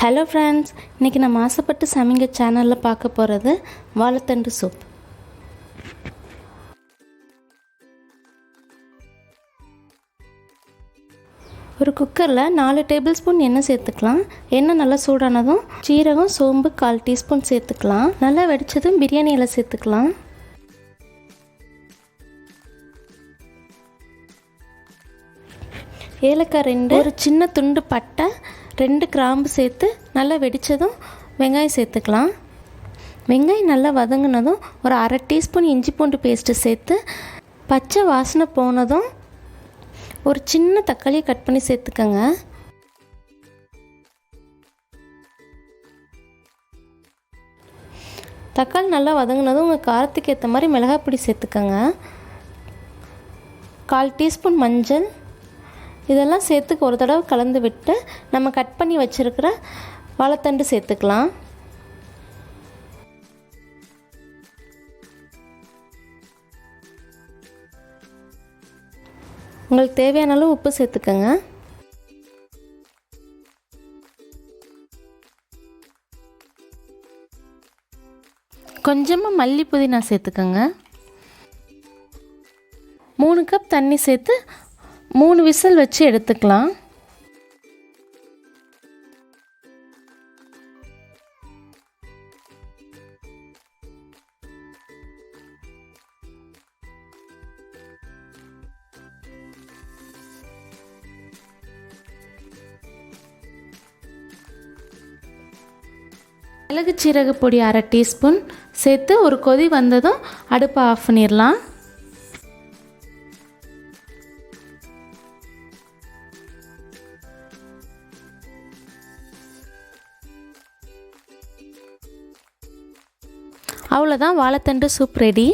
Hello friends, இன்றைக்கி நம்ம ஆசைப்பட்டு சமைங்க சேனலில் பார்க்க போகிறது வாழைத்தண்டு சூப். ஒரு குக்கரில் 4 டேபிள் ஸ்பூன் எண்ணெய் சேர்த்துக்கலாம். எண்ணெய் நல்லா சூடானதும் சீரகம், சோம்பு 1/4 டீஸ்பூன் சேர்த்துக்கலாம். நல்லா வெடித்ததும் பிரியாணி இலை சேர்த்துக்கலாம். ஏலக்காய் 2, ஒரு சின்ன துண்டு பட்டை, 2 கிராம்பு சேர்த்து நல்லா வெடித்ததும் வெங்காயம் சேர்த்துக்கலாம். வெங்காயம் நல்லா வதங்கினதும் ஒரு 1/2 டீஸ்பூன் இஞ்சி பூண்டு பேஸ்ட்டு சேர்த்து பச்சை வாசனை போனதும் ஒரு சின்ன தக்காளியை கட் பண்ணி சேர்த்துக்கோங்க. தக்காளி நல்லா வதங்கினதும் உங்கள் காரத்துக்கு ஏற்ற மாதிரி மிளகாய் பொடி சேர்த்துக்கோங்க. 1/4 டீஸ்பூன் மஞ்சள், இதெல்லாம் சேர்த்து ஒரு தடவை கலந்து விட்டு நம்ம கட் பண்ணி வச்சுருக்கிற வாழைத்தண்டு சேர்த்துக்கலாம். உங்களுக்கு தேவையான அளவு உப்பு சேர்த்துக்கோங்க. கொஞ்சமாக மல்லி புதினா சேர்த்துக்கோங்க. 3 கப் தண்ணி சேர்த்து 3 விசில் வச்சு எடுத்துக்கலாம். மிளகு சீரக பொடி 1/2 டீஸ்பூன் சேர்த்து ஒரு கொதி வந்ததும் அடுப்பை ஆஃப் பண்ணிடலாம். அவ்வளோதான், வாழைத்தண்டு சூப் ரெடி.